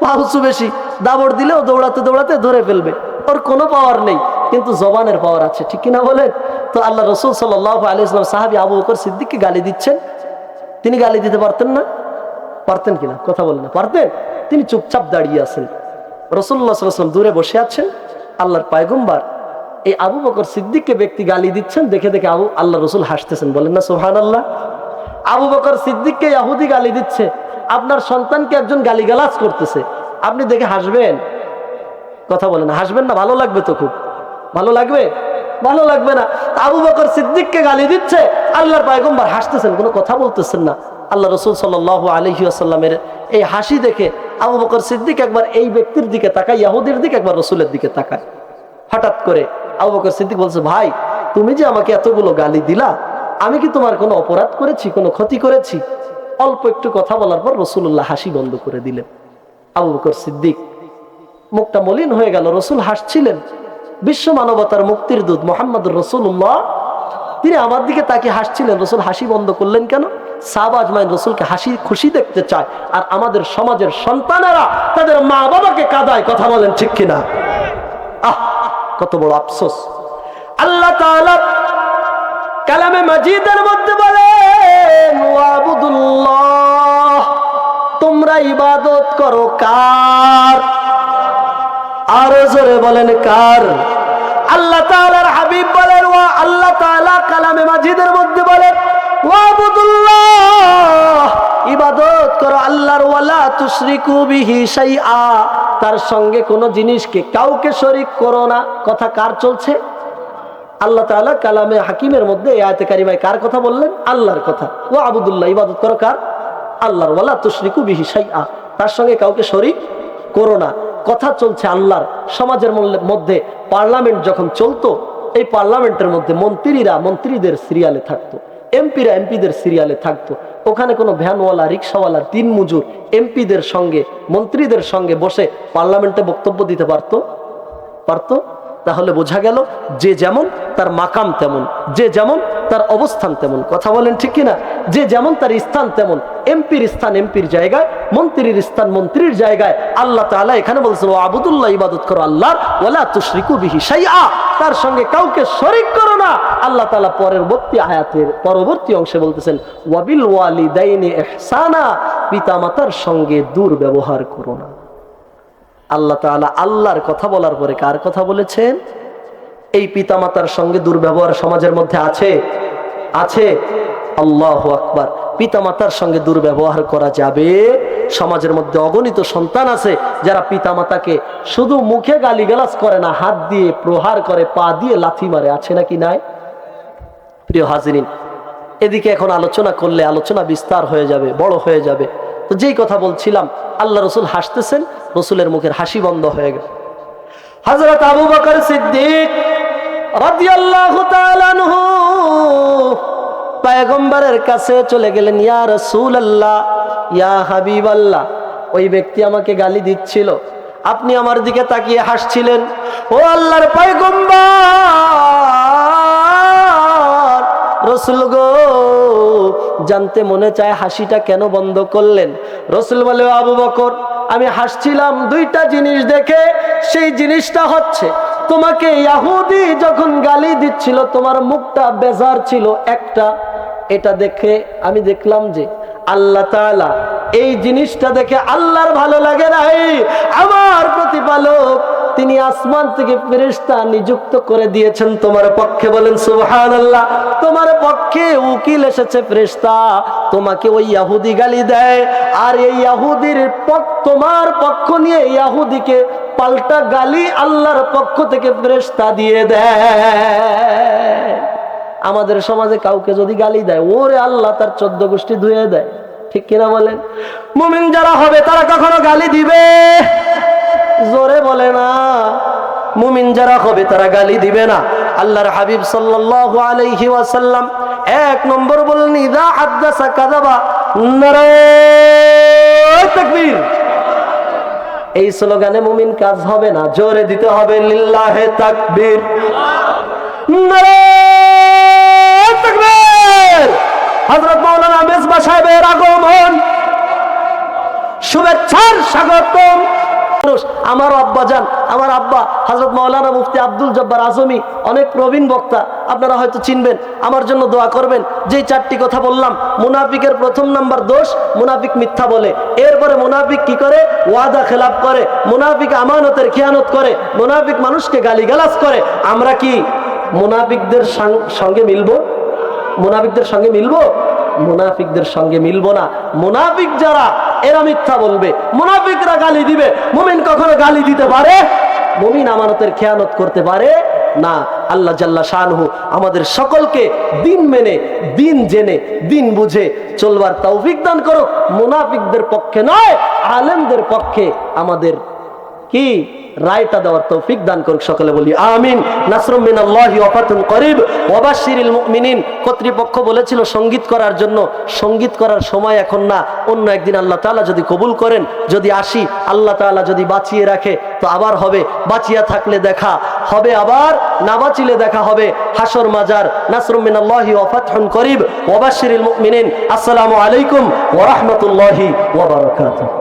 পা উঁচু বেশি, দাবড় দিলে ও দৌড়াতে দৌড়াতে ধরে ফেলবে, ওর কোনো পাওয়ার নেই, কিন্তু জবানের পাওয়ার আছে, ঠিক কিনা বলেন? তো আল্লাহ রাসূল সাল্লাল্লাহু আলাইহি ওয়াসাল্লাম সাহাবী আবু বকর সিদ্দিককে গালি দিচ্ছেন, তিনি গালি দিতে পারতেন না? পারতেন কিনা? কথা বলেন না, পারতেন? তিনি চুপচাপ দাঁড়িয়ে আছেন, রাসূলুল্লাহ সাল্লাল্লাহু আলাইহি ওয়াসাল্লাম দূরে বসে আছেন। আল্লাহর পয়গম্বর এই আবু বকর সিদ্দিককে ব্যক্তি গালি দিচ্ছেন, দেখে দেখে আল্লাহ রাসূল হাসতেছেন, বলেন না সুবহানাল্লাহ। আবু বকর সিদ্দিককে ইহুদি গালি দিচ্ছে, আপনার সন্তানকে একজন গালিগালাজ করতেছে, আপনি দেখে হাসবেন? কথা বলেন, হাসবেন না? ভালো লাগবে তো, খুব ভালো লাগবে? ভালো লাগবে না। আবু বকর সিদ্দিককে গালি দিচ্ছে, আল্লাহর পয়গম্বর হাসতেছেন, কোনো কথা বলতেছেন না। আল্লাহ রাসূল সাল্লাল্লাহু আলাইহি ওয়াসাল্লামের এই হাসি দেখে আবু বকর সিদ্দিক একবার এই ব্যক্তির দিকে তাকায়, ইহুদির দিকে, একবার রাসূলের দিকে তাকায়। হঠাৎ করে আবু বকর সিদ্দিক বলছে, ভাই তুমি যে আমাকে এতগুলো গালি দিলা, আমি কি তোমার কোনো অপরাধ করেছি, কোনো ক্ষতি করেছি? অল্প একটু কথা বলার পর রাসূলুল্লাহ হাসি বন্ধ করে দিলেন। আবু বকর সিদ্দিক মুখটা মলিন হয়ে গেল। রাসূল হাসছিলেন, বিশ্ব মানবতার মুক্তির দূত মুহাম্মদুর রাসূলুল্লাহ, তিনি আমার দিকে তাকিয়ে হাসছিলেন। রাসূল হাসি বন্ধ করলেন কেন? সাহাবা আজমাইন রাসূলকে হাসি খুশি দেখতে চায়, আর আমাদের সমাজের সন্তানেরা তাদের মা বাবাকে কাঁদায়। কথা বলেন ঠিক কিনা? কত বড় আফসোস। আল্লাহ তাআলা কালামে মাজিদের মধ্যে বলেন, ওয়াবুদুল্লাহ, তোমরা ইবাদত করো কার? আরো জোরে বলেন কার? আল্লাহ তাআলার হাবিব বলেন, ওয়া আল্লাহ তাআলা কালামে মাজিদের মধ্যে বলেন, ওয়াবুদুল্লাহ, ইবাদত করো আল্লাহর, ওয়ালা তুশরিকু বিহি শাইআ, তার সঙ্গে কোন জিনিসকে কাউকে শরীক করো না। কথা কার চলছে? আল্লাহ তাআলা কালামে হাকিমের মধ্যে এই আয়াতে কারিমায় কার কথা বললেন? আল্লাহর কথা। ওয়াবুদুল্লাহ, ইবাদত করো কার? আল্লাহর, ওয়ালা তুশরিকু বিহি শাইআ, তার সঙ্গে কাউকে শরীক করো না। কথা চলছে আল্লাহর। সমাজের মধ্যে পার্লামেন্ট যখন চলতো, এই পার্লামেন্টের মধ্যে মন্ত্রীরা মন্ত্রীদের সিরিয়ালে থাকতো, এমপিরা এমপিদের সিরিয়ালে থাকতো। ওখানে কোনো ভ্যানওয়ালা, রিক্সাওয়ালা, দিনমজুর এমপিদের সঙ্গে মন্ত্রীদের সঙ্গে বসে পার্লামেন্টে বক্তব্য দিতে পারতো? তাহলে বোঝা গেল যে যেমন তার মাকাম তেমন, যে যেমন তার অবস্থান তেমন। কথা বলেন ঠিক কিনা? যে যেমন তার স্থান তেমন। এমপির স্থান এমপির জায়গায়, মন্ত্রীর স্থান মন্ত্রীর জায়গায়। আল্লাহ তাআলা এখানে বলছেন, ওয়াবুদুল্লাহ, ইবাদত করো আল্লাহর, ওয়ালা তুশরিকু বিহি শাইআ, তার সঙ্গে কাউকে শরীক করো না। আল্লাহ তাআলা পরবর্তী আয়াতের পরবর্তী অংশে বলতেছেন, ওয়াবিল ওয়ালিদাইনি ইহসানা, পিতামাতার সঙ্গে দুর্ব্যবহার করো না। আল্লাহ তাআলা আল্লাহর কথা বলার পরে কার কথা বলেছেন? এই পিতামাতার সঙ্গে দুর্ব্যবহার সমাজের মধ্যে আছে? আল্লাহু আকবার। পিতামাতার সঙ্গে দুর্ব্যবহার করা যাবে? সমাজের মধ্যে অগণিত সন্তান আছে যারা পিতামাতাকে শুধু মুখে গালিগালাজ করে না, হাত দিয়ে প্রহার করে, পা দিয়ে লাথি মারে। আছে নাকি নাই? প্রিয় হাজিরিন, এদিকে এখন আলোচনা করলে আলোচনা বিস্তার হয়ে যাবে, বড় হয়ে যাবে। তো যেই কথা বলছিলাম, আল্লাহ রাসূল হাসতেছেন, রাসূলের মুখের হাসি বন্ধ হয়ে গেল। হযরত আবু বকর সিদ্দিক রাদিয়াল্লাহু তাআলা আনহু পয়গম্বরের কাছে চলে গেলেন। ইয়া রাসূলুল্লাহ, ইয়া হাবিবাল্লাহ, ওই ব্যক্তি আমাকে গালি দিচ্ছিল, আপনি আমার দিকে তাকিয়ে হাসছিলেন। ও আল্লাহর পয়গম্বর, রাসূল গো, জানতে মনে চায় হাসিটা কেন বন্ধ করলেন? রাসূল বলে, আবু বকর, আমি হাসছিলাম দুইটা জিনিস দেখে। সেই জিনিসটা হচ্ছে, তোমাকে ইহুদি যখন গালি দিচ্ছিল তোমার মুখটা বেজার ছিল একটা, এটা দেখে আমি দেখলাম যে আল্লাহ তাআলা এই জিনিসটা দেখে আল্লাহর ভালো লাগে নাই। আমার প্রতিপালক তিনি আসমান থেকে ফেরেশতা নিযুক্ত করে দিয়েছেন তোমার পক্ষে। বলেন সুবহানাল্লাহ। তোমার পক্ষে উকিল এসেছে ফেরেশতা, তোমাকে ওই ইহুদি গালি দেয়, আর এই ইহুদির তোমার পক্ষ নিয়ে ইহুদিকে পাল্টা গালি আল্লাহর পক্ষ থেকে ফেরেশতা দিয়ে দেয়। আমাদের সমাজে কাউকে যদি গালি দেয়, ওরে আল্লাহ তার 14 গোষ্ঠী ধুয়ে দেয়। ঠিক কিনা বলেন? মুমিন যারা হবে তারা কখনো গালি দিবে? জোরে বলে না। মুমিন যারা হবে তারা গালি দিবে না। আল্লাহর হাবিব সাল্লাল্লাহু আলাইহি ওয়াসাল্লাম 1 নম্বর বলেন, ইযা হাদাসা কাযাবা। নারে তাকবীর। এই স্লোগানে মুমিন কাজ হবে না, জোরে দিতে হবে লিল্লাহে তাকবীর। নারে তাকবীর। হযরত মাওলানা মেজবা সাহেবের আগমন, শুভেচ্ছার স্বাগতম। আমার আব্বাজান, আমার আব্বা হযরত মাওলানা মুফতি আব্দুল জব্বার আজমি, অনেক প্রবীণ বক্তা, আপনারা হয়তো চিনবেন। আমার জন্য দোয়া করবেন। যেই 4টি কথা বললাম, মুনাফিকের প্রথম নাম্বার দোষ, মুনাফিক মিথ্যা বলে। এরপরে মুনাফিক কি করে? ওয়াদা খেলাফ করে। মুনাফিক আমানতের খেয়ানত করে। মুনাফিক মানুষকে গালিগালাজ করে। আমরা কি মুনাফিকদের সঙ্গে মিলবো? মুনাফিকদের সঙ্গে মিলবো? মুনাফিকদের সঙ্গে মিলবো না। মুনাফিক যারা, এরা মিথ্যা বলবে, মুনাফিকরা গালি দিবে। মুমিন কখনো গালি দিতে পারে? মুমিন আমানতের খেয়ানত করতে পারে না। আল্লাহ জাল্লা শানহু আমাদের সকলকে দিন মেনে, দিন জেনে, দিন বুঝে চলবার তৌফিক দান করুক। মুনাফিকদের পক্ষে নয়, আলেমদের পক্ষে আমাদের কি রায়টা দেওয়ার তৌফিক দান করুক, সকলে বলি আমিন। নাসরুম মিনাল্লাহি ওয়া ফাতহুন করিব ওয়া বাশশিরিল মুমিনিন। কর্তৃপক্ষ বলেছিল সঙ্গীত করার জন্য, সঙ্গীত করার সময় এখন না, অন্য একদিন আল্লাহ তাআলা যদি কবুল করেন, যদি আসি, আল্লাহ তাআলা যদি বাঁচিয়ে রাখে তো আবার হবে, বাঁচিয়া থাকলে দেখা হবে, আবার না বাঁচিলে দেখা হবে হাসর মাজার। নাসরুম মিনাল্লাহি ওয়া ফাতহুন করিব ওয়া বাশশিরিল মুমিনিন। আসসালামু আলাইকুম ওয়া রাহমাতুল্লাহি ওয়া বারাকাতুহু।